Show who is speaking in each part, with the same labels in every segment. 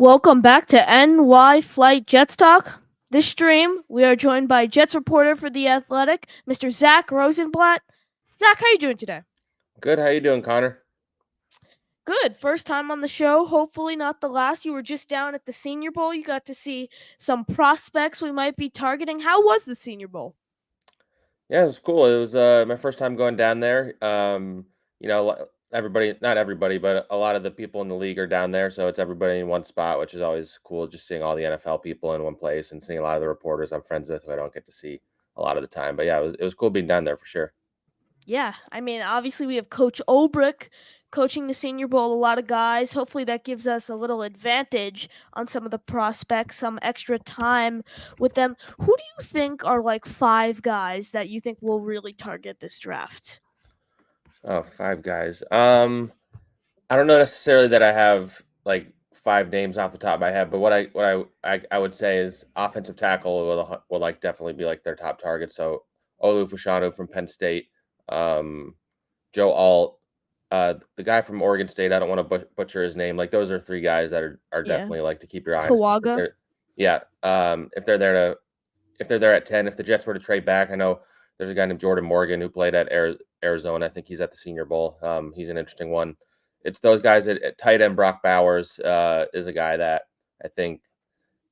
Speaker 1: Welcome back to NY Flight Jets Talk. This stream, we are joined by Jets reporter for The Athletic, Mr. Zack Rosenblatt. Zack, how are you doing today?
Speaker 2: Good. How you doing, Connor?
Speaker 1: Good. First time on the show. Hopefully not the last. You were just down at the Senior Bowl. You got to see some prospects we might be targeting. How was the Senior Bowl?
Speaker 2: Yeah, it was cool. It was my first time going down there. Everybody, not everybody, but a lot of the people in the league are down there, so it's everybody in one spot, which is always cool. Just seeing all the NFL people in one place and seeing a lot of the reporters I'm friends with who I don't get to see a lot of the time. But yeah, it was cool being down there for sure.
Speaker 1: Yeah, I mean, obviously we have Coach Olbrich coaching the Senior Bowl, a lot of guys. Hopefully that gives us a little advantage on some of the prospects, some extra time with them. Who do you think are like five guys that you think will really target this draft?
Speaker 2: Oh, five guys. I don't know necessarily that I have like five names off the top of my head, but what I would say is offensive tackle will like definitely be like their top target. So Olu Fashanu from Penn State, um, Joe Alt, the guy from Oregon State. I don't want to butcher his name. Like those are three guys that are
Speaker 1: Yeah.
Speaker 2: definitely like to keep your eye on, especially if
Speaker 1: Kawaga.
Speaker 2: they're yeah. If they're there at 10, if the Jets were to trade back, I know there's a guy named Jordan Morgan who played at Arizona. I think he's at the Senior Bowl. He's an interesting one. It's those guys at tight end. Brock Bowers is a guy that I think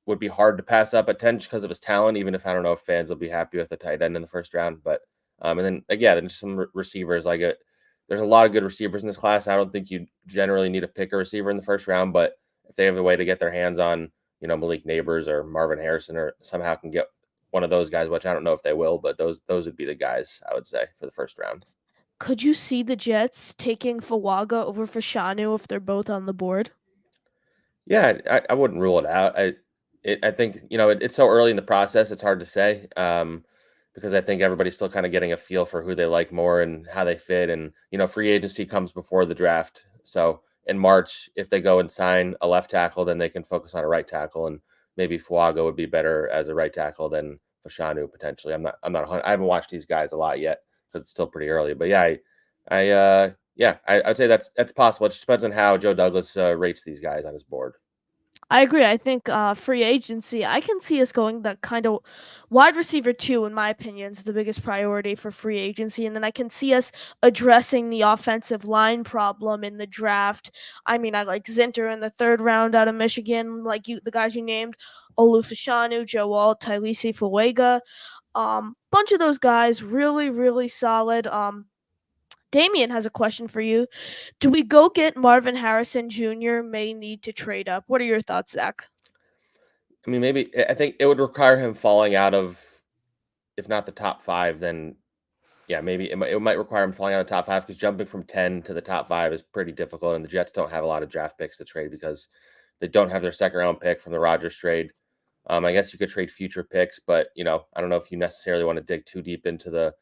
Speaker 2: would be hard to pass up at 10 just because of his talent, even if I don't know if fans will be happy with a tight end in the first round. But and then again, then just some receivers like it. There's a lot of good receivers in this class. I don't think you generally need to pick a receiver in the first round, but if they have a way to get their hands on, Malik Neighbors or Marvin Harrison or somehow can get one of those guys, which I don't know if they will, but those would be the guys I would say for the first round.
Speaker 1: Could you see the Jets taking Fawaga over Fashanu if they're both on the board?
Speaker 2: Yeah, I wouldn't rule it out. I think it's so early in the process; it's hard to say because I think everybody's still kind of getting a feel for who they like more and how they fit. And free agency comes before the draft, so in March, if they go and sign a left tackle, then they can focus on a right tackle, and maybe Fuaga would be better as a right tackle than Fashanu potentially. I haven't watched these guys a lot yet because it's still pretty early. But yeah, I'd say that's possible. It just depends on how Joe Douglas rates these guys on his board.
Speaker 1: I agree. I think free agency, I can see us going that kind of wide receiver two, in my opinion, is the biggest priority for free agency. And then I can see us addressing the offensive line problem in the draft. I mean, I like Zinter in the third round out of Michigan, like the guys you named, Olufashanu, Joe Alt, Tylisi Fuega. Bunch of those guys, really, really solid. Damien has a question for you. Do we go get Marvin Harrison Jr.? May need to trade up. What are your thoughts, Zach?
Speaker 2: I mean, maybe I think it would require him falling out of, if not the top five, then yeah, maybe it might require him falling out of the top five because jumping from 10 to the top five is pretty difficult. And the Jets don't have a lot of draft picks to trade because they don't have their second round pick from the Rodgers trade. I guess you could trade future picks, but I don't know if you necessarily want to dig too deep into the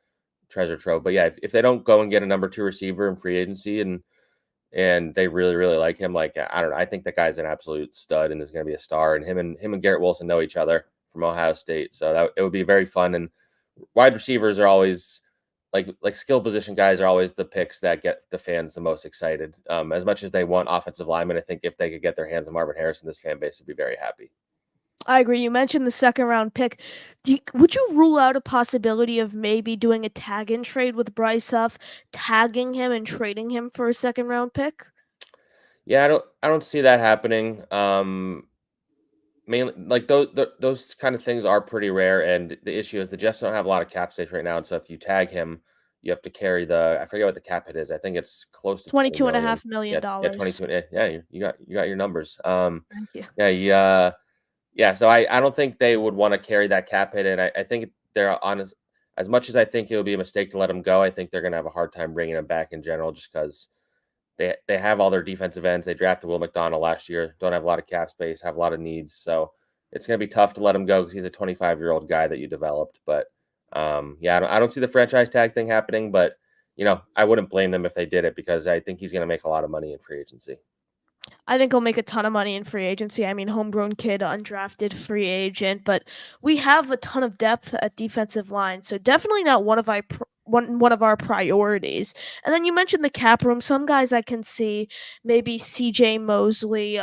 Speaker 2: treasure trove. But yeah, if they don't go and get a number two receiver in free agency and they really really like him, like I don't know, I think that guy's an absolute stud and is going to be a star. And him and Garrett Wilson know each other from Ohio State, so that it would be very fun. And wide receivers are always like skill position guys are always the picks that get the fans the most excited. As much as they want offensive linemen, I think if they could get their hands on Marvin Harrison, this fan base would be very happy.
Speaker 1: I agree. You mentioned the second round pick. Would you rule out a possibility of maybe doing a tag in trade with Bryce Huff, tagging him and trading him for a second round pick?
Speaker 2: Yeah, I don't see that happening. Mainly like those kind of things are pretty rare, and the issue is the Jets don't have a lot of cap space right now, and so if you tag him, you have to carry I forget what the cap hit is. I think it's close to 20
Speaker 1: Twenty-two and a
Speaker 2: million.
Speaker 1: half million
Speaker 2: Yeah, yeah,
Speaker 1: dollars.
Speaker 2: 22. Yeah, you got your numbers.
Speaker 1: Thank you.
Speaker 2: Yeah, yeah. So I don't think they would want to carry that cap hit, and I think they're honest. As much as I think it would be a mistake to let him go, I think they're going to have a hard time bringing him back in general, just because they have all their defensive ends. They drafted Will McDonald last year. Don't have a lot of cap space. Have a lot of needs. So it's going to be tough to let him go because he's a 25-year-old guy that you developed. But yeah, I don't see the franchise tag thing happening. But I wouldn't blame them if they did it because I think he's going to make a lot of money in free agency.
Speaker 1: I think he'll make a ton of money in free agency. I mean, homegrown kid, undrafted free agent, but we have a ton of depth at defensive line, so definitely not one of our priorities. And then you mentioned the cap room. Some guys I can see, maybe C.J. Mosley,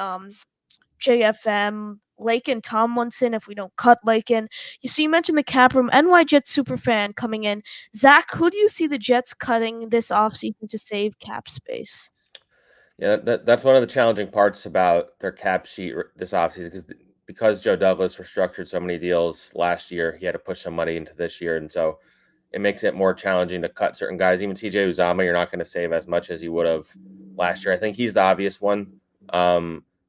Speaker 1: JFM, Lakin Tomlinson if we don't cut Lakin. So you mentioned the cap room. NY Jets superfan coming in. Zach, who do you see the Jets cutting this offseason to save cap space?
Speaker 2: Yeah, that's one of the challenging parts about their cap sheet this offseason because Joe Douglas restructured so many deals last year, he had to push some money into this year, and so it makes it more challenging to cut certain guys. Even CJ Uzama, you're not going to save as much as you would have last year. I think he's the obvious one.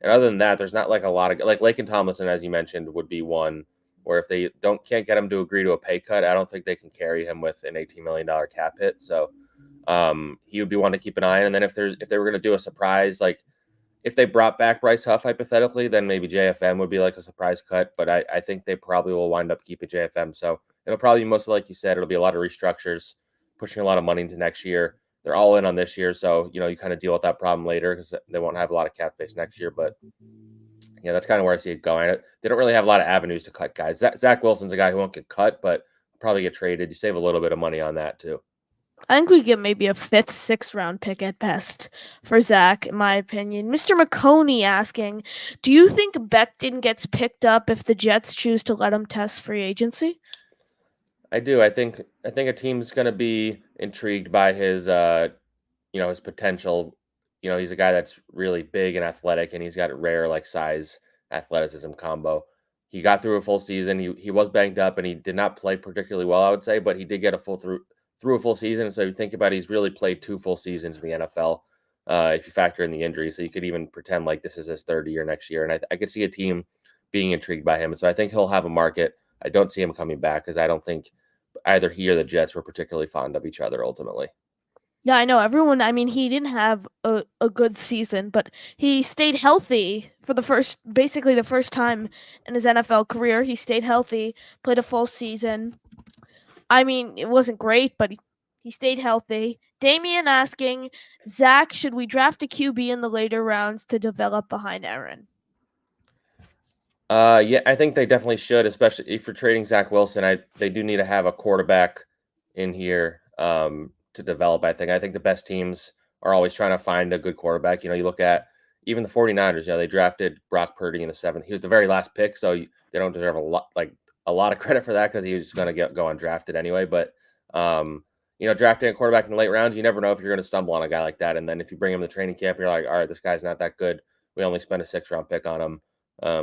Speaker 2: And other than that, there's not like a lot of like Lakin Tomlinson, as you mentioned, would be one where if they can't get him to agree to a pay cut, I don't think they can carry him with an $18 million cap hit. So he would be one to keep an eye on. And then if they were going to do a surprise, like if they brought back Bryce Huff hypothetically, then maybe JFM would be like a surprise cut. But I think they probably will wind up keeping JFM. So it'll probably be mostly like you said, it'll be a lot of restructures, pushing a lot of money into next year. They're all in on this year, so you kind of deal with that problem later because they won't have a lot of cap space next year. But yeah, that's kind of where I see it going. They don't really have a lot of avenues to cut guys. Zach Wilson's a guy who won't get cut, but probably get traded. You save a little bit of money on that too.
Speaker 1: I think we get maybe a fifth, sixth round pick at best for Zach, in my opinion. Mr. McConey asking, do you think Becton gets picked up if the Jets choose to let him test free agency?
Speaker 2: I do. I think a team's going to be intrigued by his potential. He's a guy that's really big and athletic, and he's got rare like size athleticism combo. He got through a full season. He was banged up, and he did not play particularly well, I would say, but he did get a through a full season. So you think about it, he's really played 2 full seasons in the NFL. If you factor in the injury, so you could even pretend like this is his third year next year, and I could see a team being intrigued by him. So I think he'll have a market. I don't see him coming back because I don't think either he or the Jets were particularly fond of each other ultimately.
Speaker 1: Yeah, I know everyone. I mean, he didn't have a good season, but he stayed healthy for basically the first time in his NFL career. He stayed healthy, played a full season. I mean, it wasn't great, but he stayed healthy. Damien asking, Zach, should we draft a QB in the later rounds to develop behind Aaron?
Speaker 2: Yeah, I think they definitely should, especially if you're trading Zach Wilson. They do need to have a quarterback in here to develop. I think the best teams are always trying to find a good quarterback. You look at even the 49ers. They drafted Brock Purdy in the 7th. He was the very last pick, so they don't deserve a lot of credit for that because he was going to go undrafted anyway. But drafting a quarterback in the late rounds, you never know if you're going to stumble on a guy like that. And then if you bring him to training camp, you're like, all right, this guy's not that good. We only spent a 6th-round pick on him.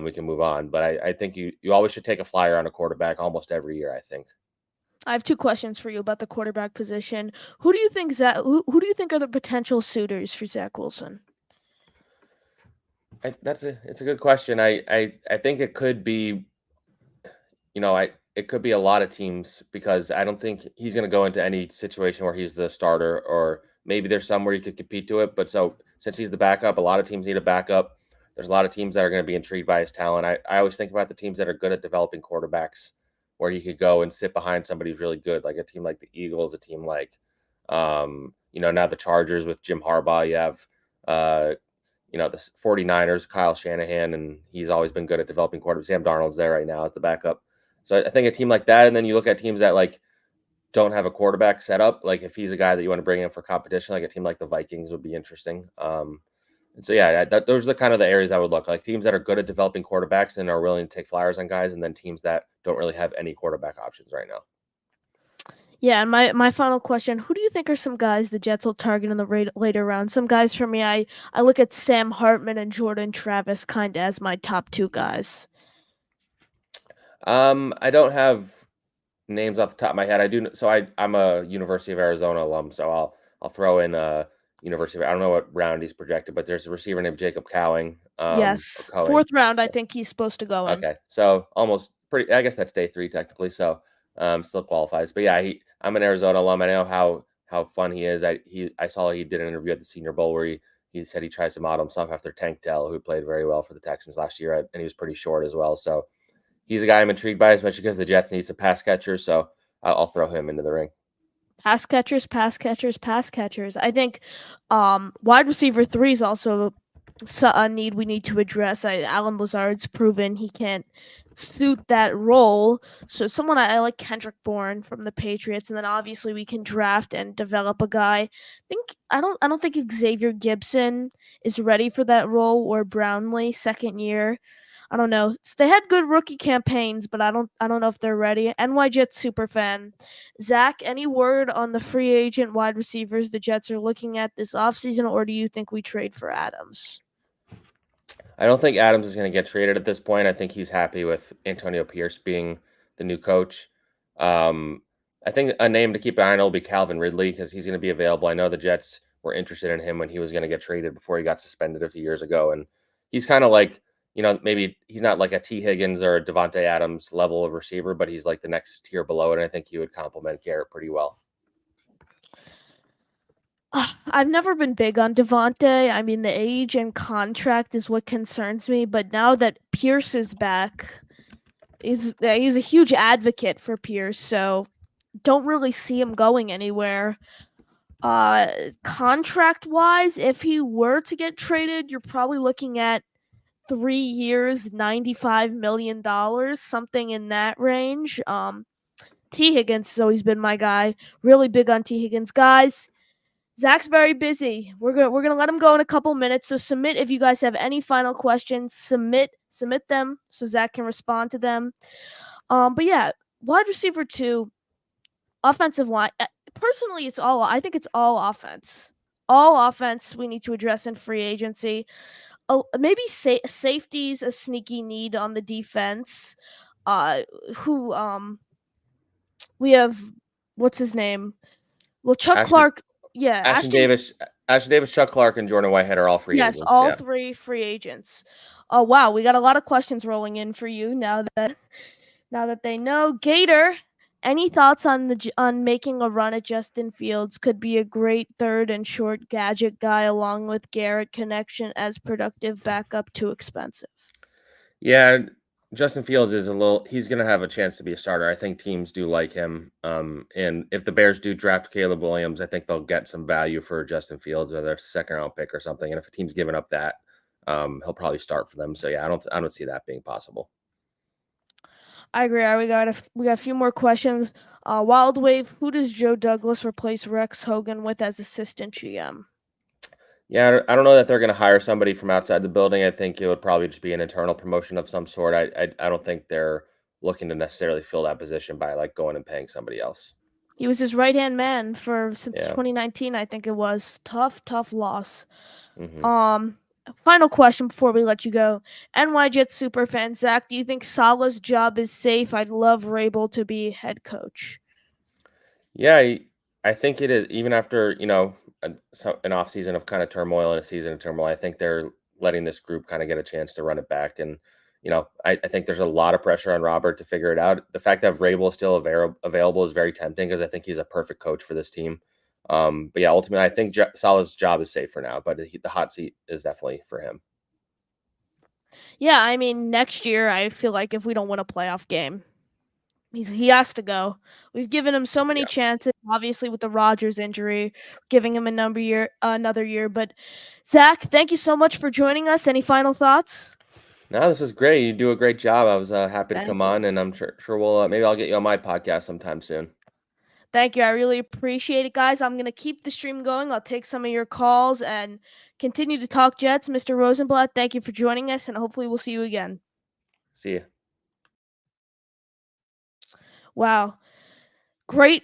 Speaker 2: We can move on. But I think you always should take a flyer on a quarterback almost every year, I think.
Speaker 1: I have 2 questions for you about the quarterback position. Who do you think who do you think are the potential suitors for Zach Wilson?
Speaker 2: It's a good question. I think it could be, it could be a lot of teams because I don't think he's going to go into any situation where he's the starter, or maybe there's somewhere he could compete to it. But so since he's the backup, a lot of teams need a backup. There's a lot of teams that are going to be intrigued by his talent. I always think about the teams that are good at developing quarterbacks where he could go and sit behind somebody who's really good, like a team like the Eagles, a team like, now the Chargers with Jim Harbaugh. You have, the 49ers, Kyle Shanahan, and he's always been good at developing quarterbacks. Sam Darnold's there right now as the backup. So I think a team like that, and then you look at teams that like don't have a quarterback set up. Like if he's a guy that you want to bring in for competition, like a team like the Vikings would be interesting. And so yeah, those are the kind of the areas I would look like teams that are good at developing quarterbacks and are willing to take flyers on guys, and then teams that don't really have any quarterback options right now.
Speaker 1: Yeah, and my final question: who do you think are some guys the Jets will target in the later rounds? Some guys for me, I look at Sam Hartman and Jordan Travis kind of as my top 2 guys.
Speaker 2: I don't have names off the top of my head. I do. So I'm a University of Arizona alum, so I'll throw in University of. I don't know what round he's projected, but there's a receiver named Jacob Cowing. Or
Speaker 1: Yes,
Speaker 2: Coing.
Speaker 1: 4th round. I think he's supposed to go in.
Speaker 2: Okay, so almost pretty. I guess that's day 3 technically. So still qualifies. But yeah, I'm an Arizona alum. I know how fun he is. I saw he did an interview at the Senior Bowl where he said he tries to model himself after Tank Dell, who played very well for the Texans last year, and he was pretty short as well. So he's a guy I'm intrigued by, especially because the Jets need some pass catchers. So I'll throw him into the ring.
Speaker 1: Pass catchers, pass catchers, pass catchers. I think wide receiver 3 is also a need we need to address. Alan Lazard's proven he can't suit that role. So someone I like Kendrick Bourne from the Patriots, and then obviously we can draft and develop a guy. I don't think Xavier Gibson is ready for that role, or Brownlee second year. I don't know. They had good rookie campaigns, but I don't know if they're ready. NY Jets super fan. Zach, any word on the free agent wide receivers the Jets are looking at this offseason, or do you think we trade for Adams?
Speaker 2: I don't think Adams is going to get traded at this point. I think he's happy with Antonio Pierce being the new coach. Um, I think a name to keep an eye on will be Calvin Ridley because he's going to be available. I know the Jets were interested in him when he was going to get traded before he got suspended a few years ago, and he's kind of like, maybe he's not like a T Higgins or a Devontae Adams level of receiver, but he's like the next tier below it, and I think he would complement Garrett pretty well.
Speaker 1: I've never been big on Devontae. I mean, the age and contract is what concerns me. But now that Pierce is back, he's a huge advocate for Pierce. So don't really see him going anywhere. Contract wise, if he were to get traded, you're probably looking at 3 years, $95 million, something in that range. T Higgins has always been my guy. Really big on T Higgins, guys. Zach's very busy. We're gonna let him go in a couple minutes. So submit if you guys have any final questions. Submit them so Zach can respond to them. But yeah, wide receiver two, offensive line. Personally, I think it's all offense. All offense we need to address in free agency. Oh, maybe safety's a sneaky need on the defense. Uh, who we have what's his name? Well, Chuck
Speaker 2: Ashton,
Speaker 1: Clark. Yeah,
Speaker 2: Ashton Davis, Ashton Davis, Chuck Clark, and Jordan Whitehead are all free
Speaker 1: Yes,
Speaker 2: agents.
Speaker 1: all
Speaker 2: Yeah.
Speaker 1: three free agents. Oh wow, we got a lot of questions rolling in for you now that they know. Gator, any thoughts on on making a run at Justin Fields? Could be a great third and short gadget guy along with Garrett connection as productive backup, too expensive.
Speaker 2: Yeah, Justin Fields is he's gonna have a chance to be a starter. I think teams do like him. And if the Bears do draft Caleb Williams, I think they'll get some value for Justin Fields, whether it's a second round pick or something. And if a team's giving up that, he'll probably start for them. So yeah, I don't see that being possible.
Speaker 1: I agree. We got a few more questions. Wild Wave, who does Joe Douglas replace Rex Hogan with as assistant GM?
Speaker 2: Yeah, I don't know that they're gonna hire somebody from outside the building. I think it would probably just be an internal promotion of some sort. I don't think they're looking to necessarily fill that position by like going and paying somebody else.
Speaker 1: He was his right hand man for since
Speaker 2: Yeah.
Speaker 1: 2019, I think it was. Tough loss.
Speaker 2: Hmm.
Speaker 1: Um, Final question before we let you go. NY Jets super fan Zach, do you think Salah's job is safe? I'd love Rabel to be head coach.
Speaker 2: Yeah, I think it is. Even after an off season of kind of turmoil and a season of turmoil, I think they're letting this group kind of get a chance to run it back. And I think there's a lot of pressure on Robert to figure it out. The fact that Vrabel is still available is very tempting because I think he's a perfect coach for this team. But yeah, ultimately, I think Salah's job is safe for now, but the hot seat is definitely for him.
Speaker 1: Yeah, I mean next year I feel like if we don't win a playoff game, he has to go. We've given him so many
Speaker 2: Yeah.
Speaker 1: chances, obviously with the Rodgers injury, giving him another year. But Zach, thank you so much for joining us. Any final thoughts?
Speaker 2: No, this is great. You do a great job. I was happy to come
Speaker 1: Thank you.
Speaker 2: on, and I'm sure we'll maybe I'll get you on my podcast sometime soon.
Speaker 1: Thank you. I really appreciate it, guys. I'm going to keep the stream going. I'll take some of your calls and continue to talk Jets. Mr. Rosenblatt, thank you for joining us, and hopefully we'll see you again.
Speaker 2: See you.
Speaker 1: Wow. Great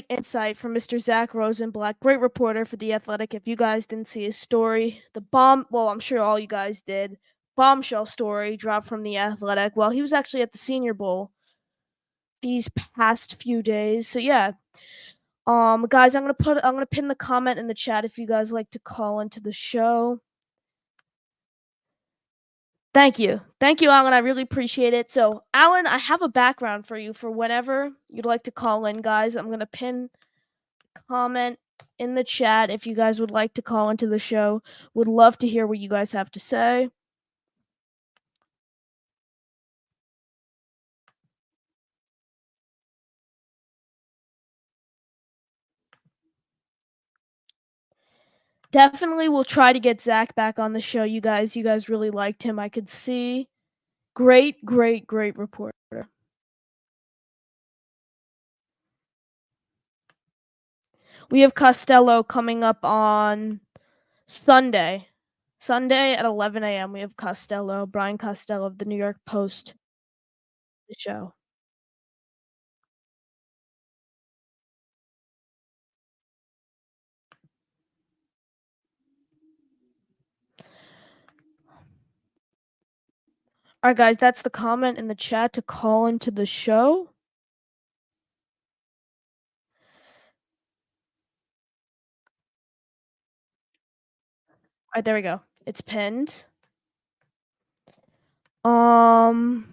Speaker 1: insight from Mr. Zack Rosenblatt. Great reporter for The Athletic. If you guys didn't see his story, I'm sure all you guys did. Bombshell story dropped from The Athletic. Well, he was actually at the Senior Bowl these past few days. So yeah, guys, I'm gonna pin the comment in the chat if you guys like to call into the show. Thank you, Alan. I really appreciate it. So, Alan, I have a background for you for whenever you'd like to call in, guys. I'm gonna pin comment in the chat if you guys would like to call into the show. Would love to hear what you guys have to say. Definitely, we'll try to get Zach back on the show. You guys really liked him. I could see. Great, great, great reporter. We have Costello coming up on Sunday. Sunday at 11 a.m. We have Costello, Brian Costello of the New York Post, the show. All right, guys, that's the comment in the chat to call into the show. All right, there we go. It's pinned. Um,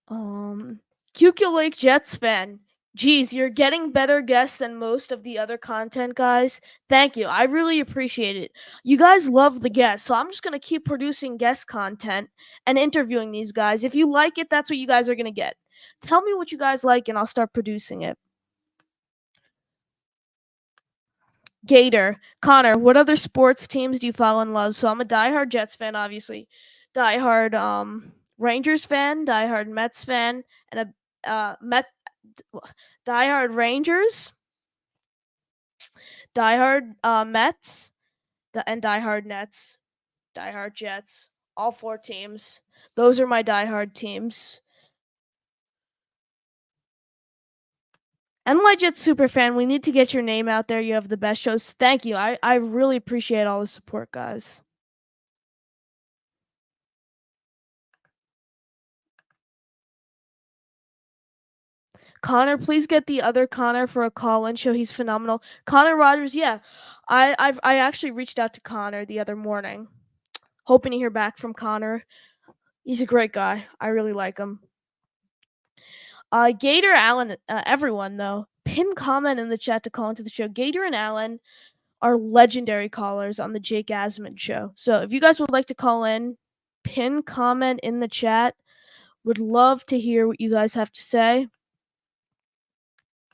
Speaker 1: QQ Lake Jets fan. Geez, you're getting better guests than most of the other content guys. Thank you. I really appreciate it. You guys love the guests, so I'm just gonna keep producing guest content and interviewing these guys. If you like it, that's what you guys are gonna get. Tell me what you guys like, and I'll start producing it. Gator, Connor, what other sports teams do you follow and love? So I'm a diehard Jets fan, obviously. Diehard Rangers fan, diehard Mets fan, and a diehard Rangers, diehard Mets, and diehard Nets, diehard Jets. All four teams. Those are my diehard teams. NY Jets super fan, we need to get your name out there. You have the best shows. Thank you. I really appreciate all the support, guys. Connor, please get the other Connor for a call-in show. He's phenomenal. Connor Rogers, yeah. I actually reached out to Connor the other morning, hoping to hear back from Connor. He's a great guy. I really like him. Gator Allen, everyone though, pin comment in the chat to call into the show. Gator and Allen are legendary callers on the Jake Asman show. So if you guys would like to call in, pin comment in the chat. Would love to hear what you guys have to say.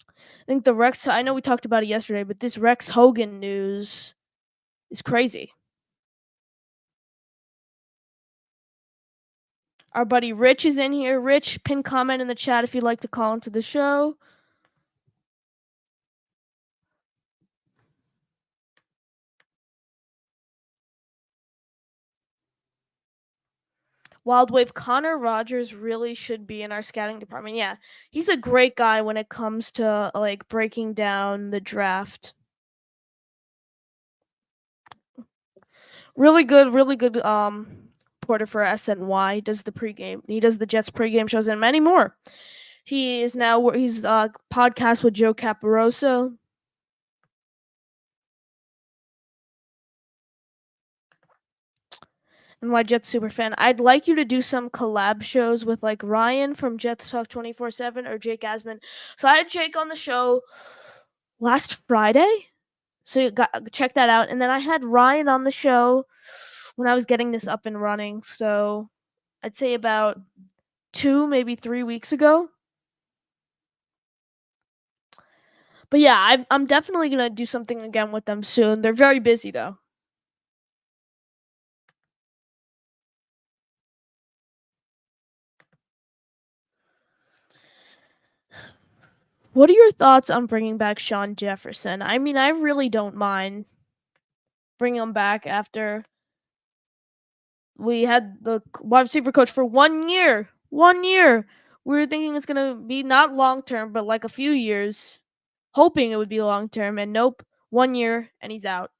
Speaker 1: I think the Rex, I know we talked about it yesterday, but this Rex Hogan news is crazy. Our buddy Rich is in here. Rich, pin comment in the chat if you'd like to call into the show. Wild Wave, Connor Rogers really should be in our scouting department. Yeah, he's a great guy when it comes to like breaking down the draft. Really good reporter for SNY. Does the pregame. He does the Jets pregame shows and many more. He's podcast with Joe Caporoso. And my Jets super fan. I'd like you to do some collab shows with like Ryan from Jets Talk 24/7 or Jake Asman. So I had Jake on the show last Friday. So you check that out. And then I had Ryan on the show when I was getting this up and running. So I'd say about 2, maybe 3 weeks ago. But yeah, I'm definitely gonna do something again with them soon. They're very busy though. What are your thoughts on bringing back Sean Jefferson? I mean, I really don't mind bringing him back after we had the wide receiver coach for 1 year. 1 year. We were thinking it's gonna be not long term, but like a few years, hoping it would be long term. And nope, 1 year and he's out.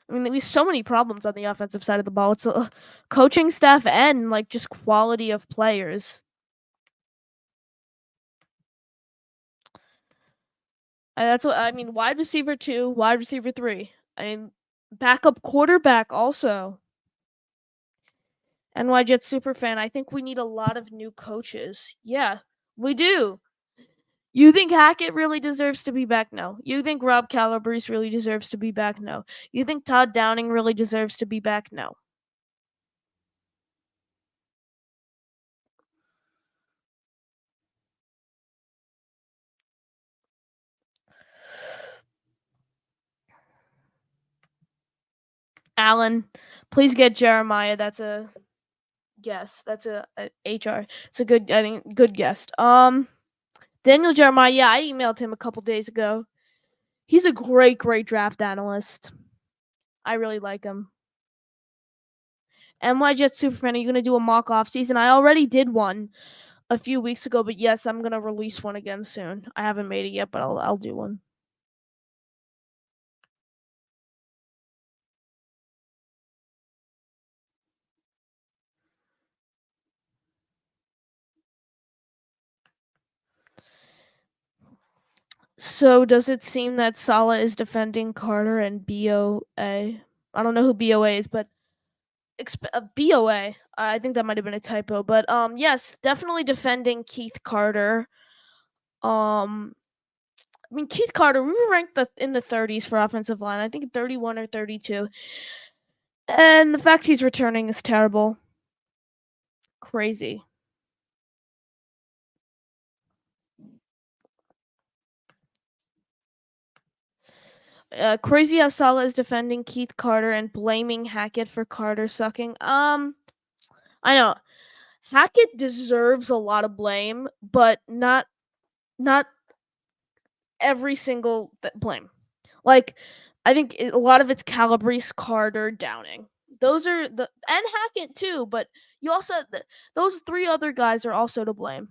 Speaker 1: I mean, there's so many problems on the offensive side of the ball. It's the coaching staff and like just quality of players. And that's what I mean. Wide receiver 2, wide receiver 3. I mean, backup quarterback also. NY Jets super fan. I think we need a lot of new coaches. Yeah, we do. You think Hackett really deserves to be back? No. You think Rob Calabrese really deserves to be back? No. You think Todd Downing really deserves to be back? No. Alan, please get Jeremiah. That's a guess. That's a HR. It's a good. I think good guess. Daniel Jeremiah. Yeah, I emailed him a couple days ago. He's a great draft analyst. I really like him. MY Jet Superfan, are you gonna do a mock off season? I already did one a few weeks ago, but yes, I'm gonna release one again soon. I haven't made it yet, but I'll do one. So does it seem that Salah is defending Carter and BOA? I don't know who BOA is, but BOA. I think that might have been a typo, but yes, definitely defending Keith Carter. Um, I mean Keith Carter, we were ranked in the 30s for offensive line. I think 31 or 32, and the fact he's returning is terrible. Crazy. Crazy how Salah is defending Keith Carter and blaming Hackett for Carter sucking. I know Hackett deserves a lot of blame, but not every single blame. Like, I think a lot of it's Calabrese, Carter, Downing. Those are the and Hackett too, but you also those three other guys are also to blame.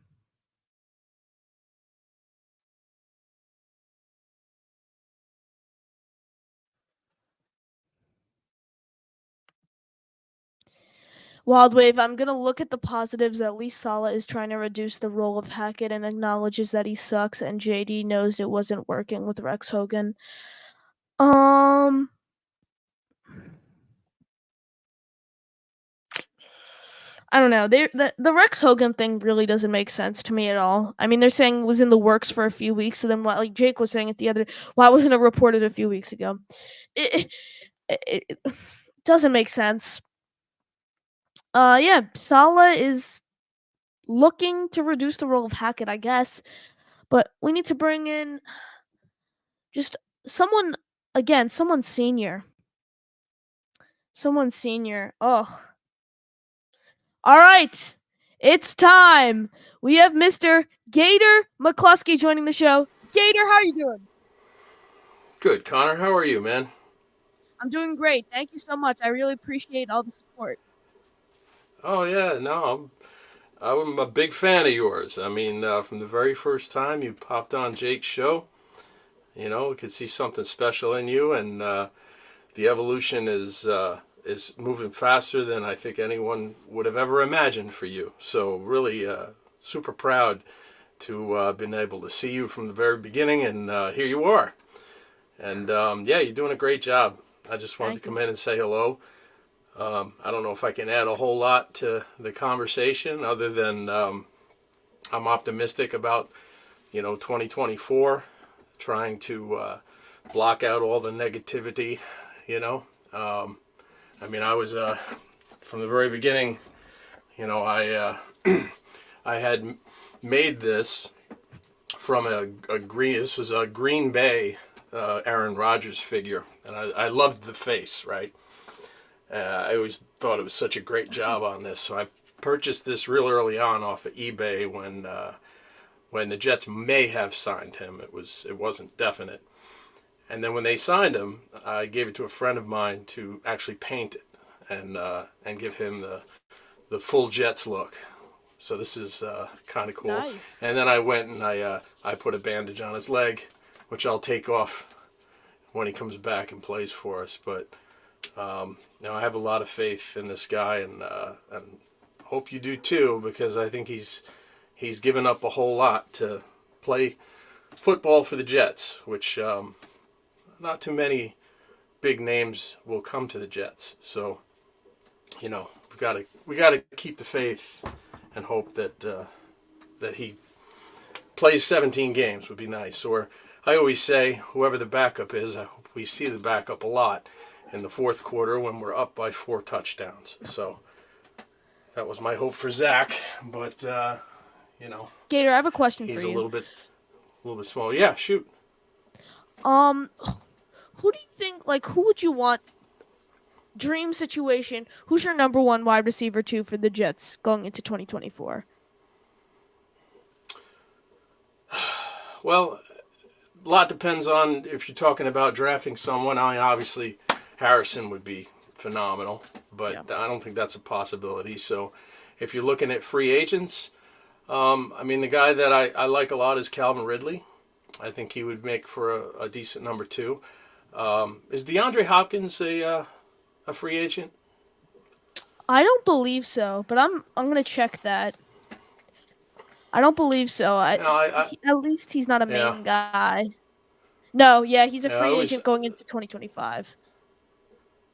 Speaker 1: Wild Wave, I'm gonna look at the positives. At least Salah is trying to reduce the role of Hackett and acknowledges that he sucks, and JD knows it wasn't working with Rex Hogan. Um, I don't know. The Rex Hogan thing really doesn't make sense to me at all. I mean, they're saying it was in the works for a few weeks, so then what? Like Jake was saying it the other. Why wasn't it reported a few weeks ago? It doesn't make sense. Yeah, Salah is looking to reduce the role of Hackett, I guess, but we need to bring in just someone again, someone senior. Someone senior. Oh. All right. It's time. We have Mr. Gator McCluskey joining the show. Gator, how are you doing?
Speaker 3: Good, Connor. How are you, man?
Speaker 1: I'm doing great. Thank you so much. I really appreciate all the support.
Speaker 3: Oh yeah, no, I'm a big fan of yours. I mean, from the very first time you popped on Jake's show, we could see something special in you, and the evolution is moving faster than I think anyone would have ever imagined for you. So really, super proud to been able to see you from the very beginning, and here you are. And yeah, you're doing a great job. I just wanted to
Speaker 1: Thank
Speaker 3: come
Speaker 1: you.
Speaker 3: in and say hello. I don't know if I can add a whole lot to the conversation other than I'm optimistic about 2024, trying to block out all the negativity. You know, I mean, I was from the very beginning. I I had made this from a green. This was a Green Bay Aaron Rodgers figure, and I loved the face, right? I always thought it was such a great job on this. So I purchased this real early on off of eBay when the Jets may have signed him. It wasn't definite. And then when they signed him, I gave it to a friend of mine to actually paint it and give him the full Jets look. So this is kind of cool.
Speaker 1: Nice.
Speaker 3: And then I went and I put a bandage on his leg, which I'll take off when he comes back and plays for us. But I have a lot of faith in this guy, and hope you do too, because I think he's given up a whole lot to play football for the Jets, which not too many big names will come to the Jets. So we gotta keep the faith and hope that he plays 17 games would be nice. Or I always say, whoever the backup is, I hope we see the backup a lot in the fourth quarter when we're up by 4 touchdowns. So that was my hope for Zack, but
Speaker 1: Gator, I have a question for
Speaker 3: he's a
Speaker 1: you.
Speaker 3: little bit small. Yeah, shoot.
Speaker 1: Um, who do you think? Like, who would you want dream situation, who's your number one wide receiver two for the Jets going into 2024?
Speaker 3: Well, a lot depends on if you're talking about drafting someone. I mean, obviously, Harrison would be phenomenal, but
Speaker 1: Yeah.
Speaker 3: I don't think that's a possibility. So, if you're looking at free agents, I mean, the guy that I like a lot is Calvin Ridley. I think he would make for a decent number two. Is DeAndre Hopkins a free agent?
Speaker 1: I don't believe so, but I'm gonna check that. I don't believe so.
Speaker 3: You know,
Speaker 1: At least he's not a
Speaker 3: yeah,
Speaker 1: main guy. No, yeah, he's a
Speaker 3: yeah, I
Speaker 1: free
Speaker 3: always
Speaker 1: agent going into 2025.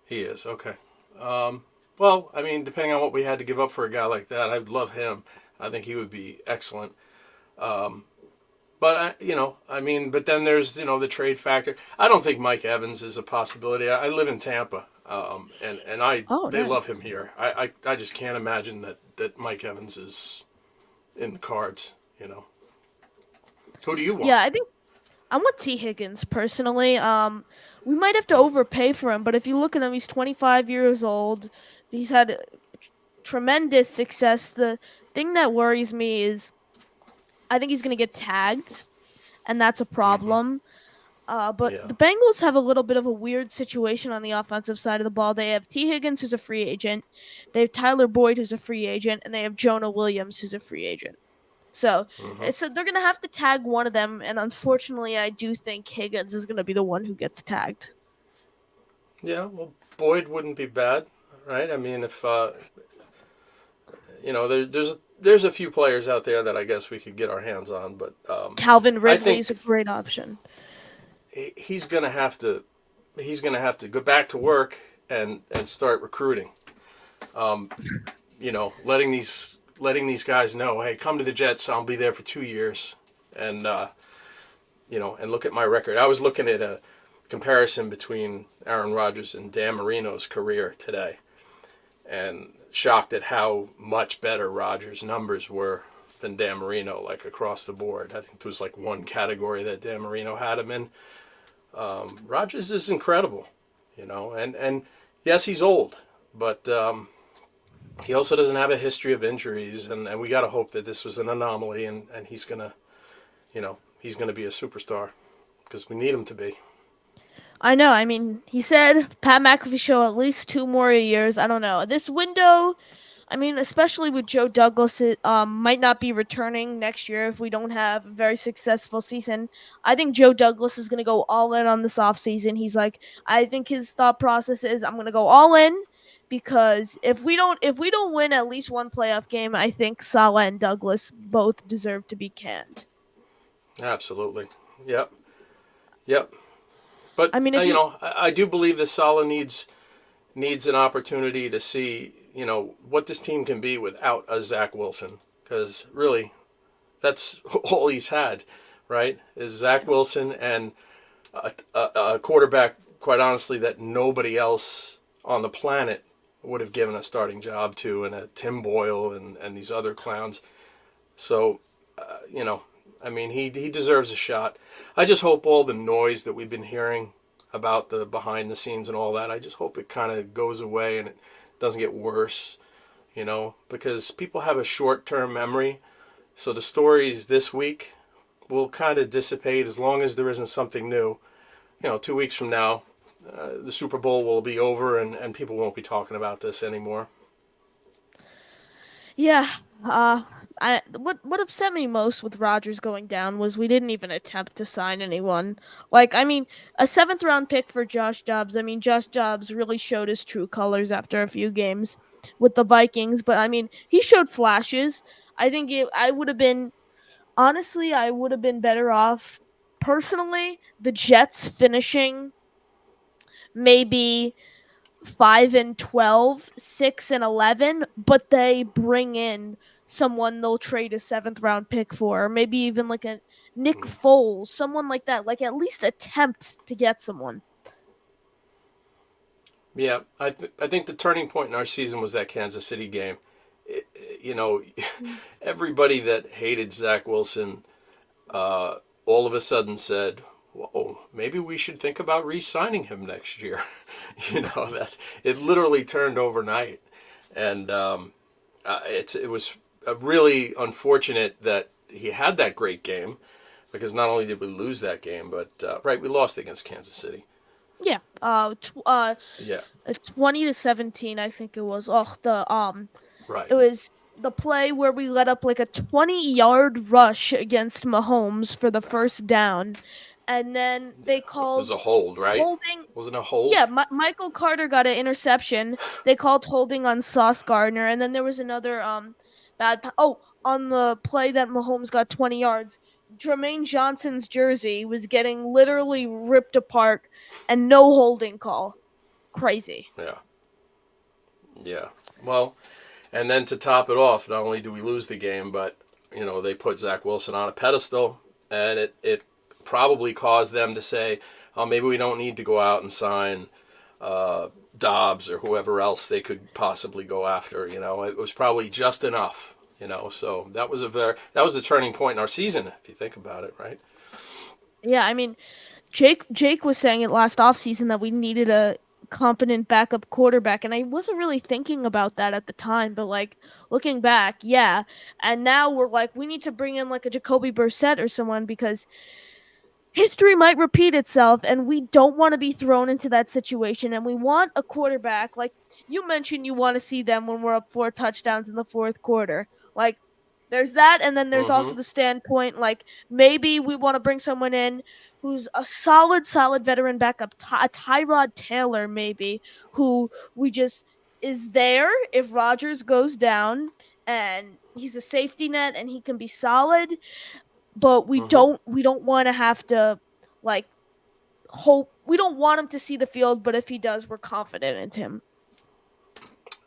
Speaker 3: he is okay. Well, I mean, depending on what we had to give up for a guy like that, I'd love him. I think he would be excellent. Um, but I mean, but then there's the trade factor. I don't think Mike Evans is a possibility. I live in Tampa, and
Speaker 1: Oh,
Speaker 3: they
Speaker 1: nice.
Speaker 3: love him here. I just can't imagine that Mike Evans is in the cards. Who do you want?
Speaker 1: Yeah, I think I want T. Higgins personally. We might have to overpay for him, but if you look at him, he's 25 years old. He's had tremendous success. The thing that worries me is I think he's going to get tagged, and that's a
Speaker 3: Mm-hmm.
Speaker 1: problem. But
Speaker 3: Yeah.
Speaker 1: the Bengals have a little bit of a weird situation on the offensive side of the ball. They have T. Higgins, who's a free agent. They have Tyler Boyd, who's a free agent, and they have Jonah Williams, who's a free agent. So,
Speaker 3: Mm-hmm.
Speaker 1: so they're gonna have to tag one of them, and unfortunately, I do think Higgins is gonna be the one who gets tagged.
Speaker 3: Yeah. Well, Boyd wouldn't be bad, right? I mean, if there's a few players out there that I guess we could get our hands on, but
Speaker 1: Calvin
Speaker 3: I
Speaker 1: Ridley is a
Speaker 3: think
Speaker 1: great option.
Speaker 3: he's gonna have to go back to work and start recruiting. Um, letting these guys know, hey, come to the Jets. I'll be there for 2 years, and and look at my record. I was looking at a comparison between Aaron Rodgers and Dan Marino's career today, and shocked at how much better Rodgers' numbers were than Dan Marino, like across the board. I think there was like one category that Dan Marino had him in. Rodgers is incredible, and yes, he's old, but he also doesn't have a history of injuries, and we got to hope that this was an anomaly, and he's gonna be a superstar because we need him to be.
Speaker 1: I know. I mean, he said Pat McAfee show at least 2 more years. I don't know. This window, I mean, especially with Joe Douglas, it might not be returning next year if we don't have a very successful season. I think Joe Douglas is going to go all in on this offseason. I think his thought process is, I'm going to go all in because if we don't win at least one playoff game, I think Saleh and Douglas both deserve to be canned.
Speaker 3: Absolutely. Yep. Yep. But
Speaker 1: I mean, if you
Speaker 3: I do believe that Salah needs an opportunity to see what this team can be without a Zach Wilson, because really that's all he's had, right? Is Zach Wilson and a quarterback, quite honestly, that nobody else on the planet would have given a starting job to, and a Tim Boyle and these other clowns. So, you know, I mean, he deserves a shot. I just hope all the noise that we've been hearing about the behind the scenes and all that, I just hope it kind of goes away and it doesn't get worse, because people have a short term memory. So the stories this week will kind of dissipate as long as there isn't something new. 2 weeks from now, the Super Bowl will be over and people won't be talking about this anymore.
Speaker 1: Yeah. What upset me most with Rodgers going down was we didn't even attempt to sign anyone. Like, I mean, a seventh round pick for Josh Dobbs. I mean, Josh Dobbs really showed his true colors after a few games with the Vikings, but I mean, he showed flashes. I would have been honestly, I would have been better off personally the Jets finishing maybe 5-12, 6-11, but they bring in someone they'll trade a seventh round pick for, or maybe even like a Nick Foles, someone like that. Like at least attempt to get someone.
Speaker 3: Yeah, I think the turning point in our season was that Kansas City game. It, you know, everybody that hated Zach Wilson all of a sudden said, whoa, maybe we should think about re-signing him next year. That it literally turned overnight, and it was really unfortunate that he had that great game, because not only did we lose that game, but right, we lost against Kansas City.
Speaker 1: Yeah.
Speaker 3: Yeah.
Speaker 1: 20-17, I think it was. Oh,
Speaker 3: Right.
Speaker 1: it was the play where we let up like a 20-yard rush against Mahomes for the first down, and then they
Speaker 3: It was
Speaker 1: called
Speaker 3: a hold, right?
Speaker 1: holding.
Speaker 3: Wasn't a hold?
Speaker 1: Yeah, Michael Carter got an interception. They called holding on Sauce Gardner, and then there was another on the play that Mahomes got 20 yards. Jermaine Johnson's jersey was getting literally ripped apart, and no holding call. Crazy.
Speaker 3: Yeah. Yeah. Well, and then to top it off, not only do we lose the game, but they put Zach Wilson on a pedestal, and it probably caused them to say, "Oh, maybe we don't need to go out and sign Dobbs or whoever else they could possibly go after." It was probably just enough. So that was a turning point in our season, if you think about it, right?
Speaker 1: Yeah, I mean, Jake was saying it last offseason that we needed a competent backup quarterback, and I wasn't really thinking about that at the time, but like looking back, yeah. And now we're like, we need to bring in like a Jacoby Brissett or someone, because history might repeat itself, and we don't want to be thrown into that situation. And we want a quarterback, like you mentioned, you want to see them when we're up 4 touchdowns in the fourth quarter. Like, there's that, and then there's also
Speaker 3: Mm-hmm.
Speaker 1: the standpoint, like maybe we want to bring someone in who's a solid veteran backup, a Tyrod Taylor maybe, who we just is there if Rodgers goes down, and he's a safety net and he can be solid, but we
Speaker 3: Mm-hmm.
Speaker 1: don't want to have to like hope. We don't want him to see the field, but if he does, we're confident in him.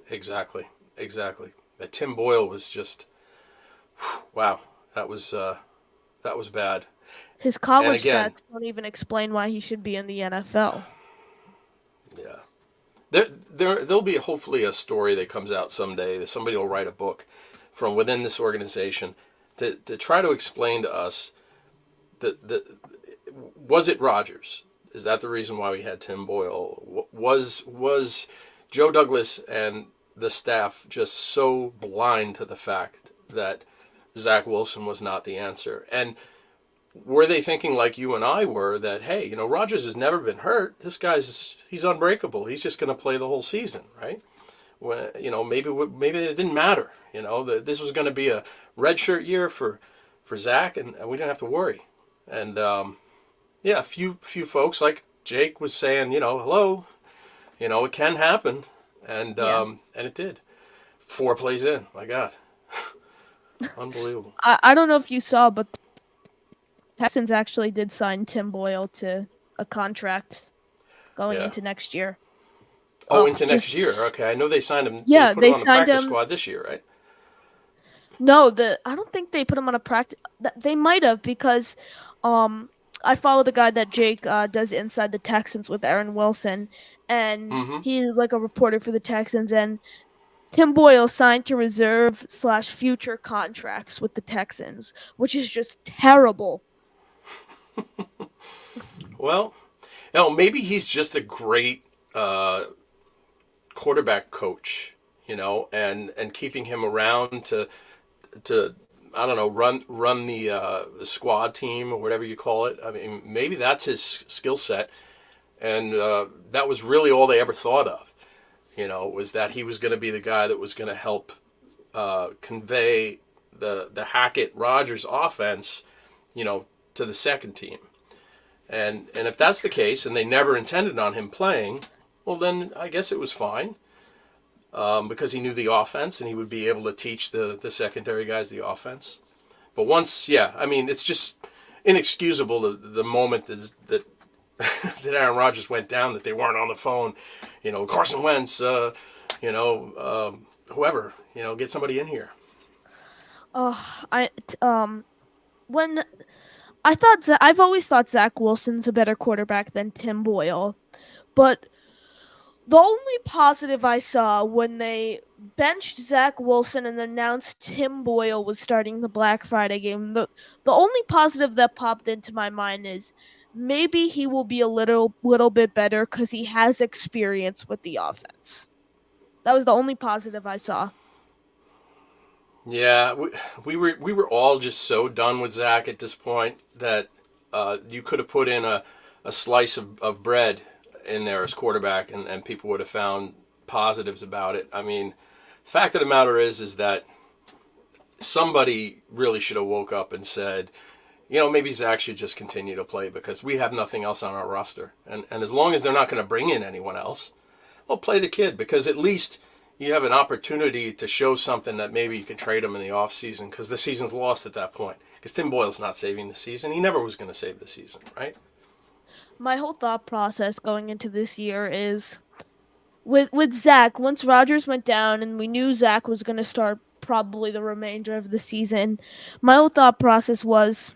Speaker 3: Exactly. That Tim Boyle was just, wow. That was bad.
Speaker 1: His
Speaker 3: And
Speaker 1: college
Speaker 3: again,
Speaker 1: stats don't even explain why he should be in the NFL.
Speaker 3: yeah. There'll be hopefully a story that comes out someday that somebody will write a book from within this organization to try to explain to us that was it Rodgers? Is that the reason why we had Tim Boyle? Was Joe Douglas and the staff just so blind to the fact that Zach Wilson was not the answer? And were they thinking like you and I were, that, hey, Rodgers has never been hurt. This he's unbreakable. He's just going to play the whole season, right? When, maybe it didn't matter. That this was going to be a redshirt year for Zack, and we didn't have to worry. And yeah, a few folks like Jake was saying, hello, it can happen, and and it did. 4 plays in, my God, unbelievable.
Speaker 1: I don't know if you saw, but Texans actually did sign Tim Boyle to a contract going into next year.
Speaker 3: Oh, into next year. Okay, I know they signed him.
Speaker 1: Yeah,
Speaker 3: they put
Speaker 1: they
Speaker 3: him on the
Speaker 1: signed
Speaker 3: practice
Speaker 1: him.
Speaker 3: squad this year, right?
Speaker 1: No, I don't think they put him on a practice. They might have, because I follow the guy that Jake does Inside the Texans with Aaron Wilson, and
Speaker 3: Mm-hmm.
Speaker 1: he's like a reporter for the Texans, and Tim Boyle signed to reserve/future contracts with the Texans, which is just terrible.
Speaker 3: Well, maybe he's just a great quarterback coach, and keeping him around to I don't know, run the squad team or whatever you call it. I mean, maybe that's his skill set, and that was really all they ever thought of. Was that he was going to be the guy that was going to help convey the Hackett Rodgers offense, to the second team. And if that's the case, and they never intended on him playing, well, then I guess it was fine, because he knew the offense and he would be able to teach the secondary guys the offense. But once, I mean, it's just inexcusable the moment that that Aaron Rodgers went down, that they weren't on the phone. Carson Wentz, whoever, get somebody in here.
Speaker 1: When I've always thought Zach Wilson's a better quarterback than Tim Boyle, but the only positive I saw when they benched Zach Wilson and announced Tim Boyle was starting the Black Friday game, the only positive that popped into my mind is maybe he will be a little bit better because he has experience with the offense. That was the only positive I saw.
Speaker 3: Yeah, we were all just so done with Zack at this point that you could have put in a slice of bread in there as quarterback, and people would have found positives about it. I mean, the fact of the matter is that somebody really should have woke up and said, maybe Zack should just continue to play because we have nothing else on our roster. And as long as they're not going to bring in anyone else, well, play the kid because at least you have an opportunity to show something that maybe you can trade him in the offseason because the season's lost at that point. Because Tim Boyle's not saving the season. He never was going to save the season, right?
Speaker 1: My whole thought process going into this year is with Zack, once Rodgers went down and we knew Zack was going to start probably the remainder of the season, my whole thought process was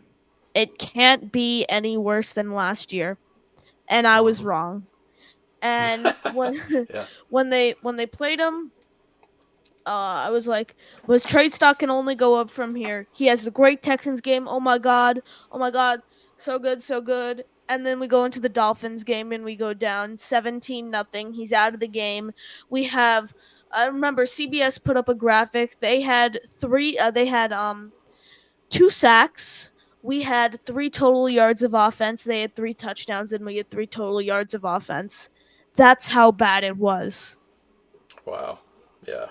Speaker 1: it can't be any worse than last year. And I was wrong. And when
Speaker 3: Yeah.
Speaker 1: when they played him, I was like, was trade stock can only go up from here. He has the great Texans game. Oh my god, so good, so good. And then we go into the Dolphins game and we go down 17-0. He's out of the game. We have, I remember CBS put up a graphic. They had two sacks. We had 3 total yards of offense. They had 3 touchdowns, and we had 3 total yards of offense. That's how bad it was.
Speaker 3: Wow. Yeah.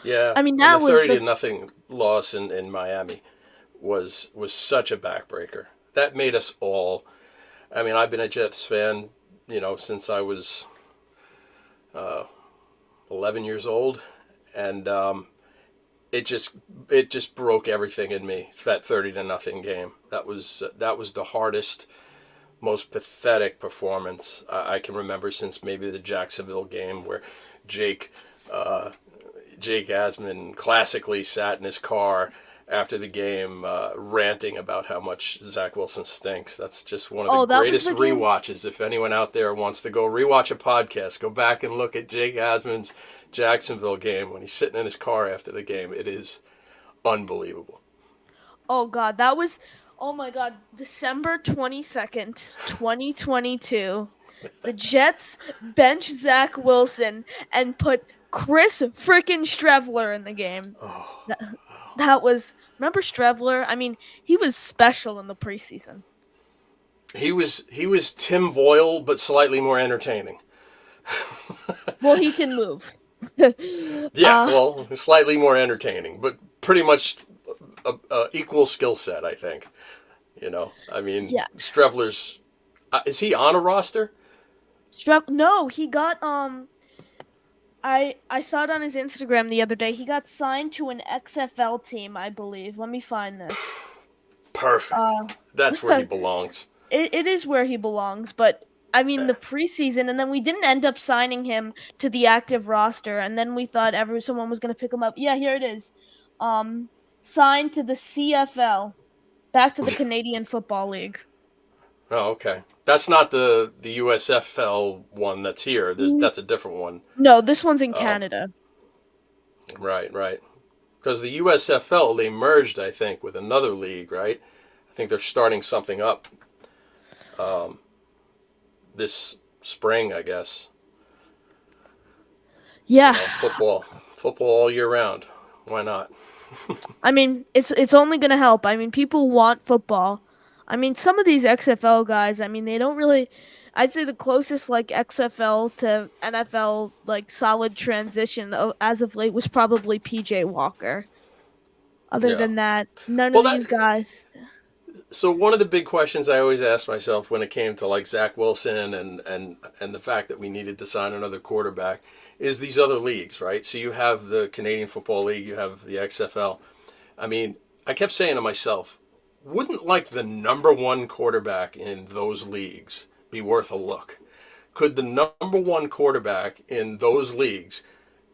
Speaker 3: Yeah.
Speaker 1: I mean,
Speaker 3: And the
Speaker 1: that was
Speaker 3: 30-0 loss in Miami was such a backbreaker. That made us all. I mean, I've been a Jets fan, since I was 11 years old, and it just broke everything in me. That 30-0 game. That was the hardest, most pathetic performance I can remember since maybe the Jacksonville game where Jake Asman classically sat in his car after the game ranting about how much Zach Wilson stinks. That's just one of the greatest rewatches. If anyone out there wants to go rewatch a podcast, go back and look at Jake Asman's Jacksonville game when he's sitting in his car after the game. It is unbelievable.
Speaker 1: Oh god, that was December 22nd, 2022. The Jets bench Zach Wilson and put Chris freaking Streveler in the game.
Speaker 3: Oh,
Speaker 1: That was, remember Streveler? I mean, he was special in the preseason.
Speaker 3: he was Tim Boyle, but slightly more entertaining.
Speaker 1: Well, he can move.
Speaker 3: Yeah, well, slightly more entertaining, but pretty much a equal skill set, I think. I mean,
Speaker 1: Yeah.
Speaker 3: Streveler's. Is he on a roster?
Speaker 1: No, he got I saw it on his Instagram the other day. He got signed to an XFL team, I believe. Let me find this.
Speaker 3: Perfect. That's where he belongs.
Speaker 1: It is where he belongs, but I mean the preseason, and then we didn't end up signing him to the active roster, and then we thought someone was going to pick him up. Yeah, here it is. Signed to the CFL, back to the Canadian Football League.
Speaker 3: Oh, okay. That's not the USFL one that's here. That's a different one.
Speaker 1: No, this one's in Canada.
Speaker 3: Right. Because the USFL, they merged, I think, with another league, right? I think they're starting something up this spring, I guess.
Speaker 1: Yeah.
Speaker 3: Football all year round. Why not?
Speaker 1: I mean, it's only going to help. I mean, people want football. I mean, some of these XFL guys, I mean, they don't really. I'd say the closest like XFL to NFL like solid transition as of late was probably PJ Walker. Other than that, none of these guys.
Speaker 3: So one of the big questions I always asked myself when it came to like Zach Wilson and the fact that we needed to sign another quarterback is these other leagues, right? So you have the Canadian Football League, you have the XFL. I mean, I kept saying to myself, wouldn't like the number one quarterback in those leagues be worth a look? Could the number one quarterback in those leagues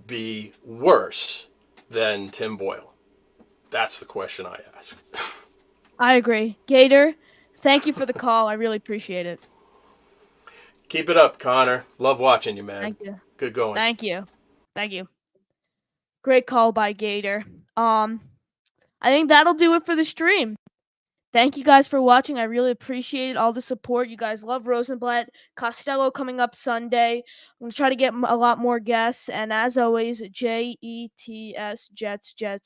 Speaker 3: be worse than Tim Boyle? That's the question I ask.
Speaker 1: I agree. Gator, thank you for the call. I really appreciate it.
Speaker 3: Keep it up, Connor. Love watching you, man.
Speaker 1: Thank you.
Speaker 3: Good going.
Speaker 1: Thank you. Great call by Gator. I think that'll do it for the stream. Thank you guys for watching. I really appreciate all the support. You guys love Rosenblatt. Costello coming up Sunday. I'm going to try to get a lot more guests. And as always, JETS, Jets, Jets.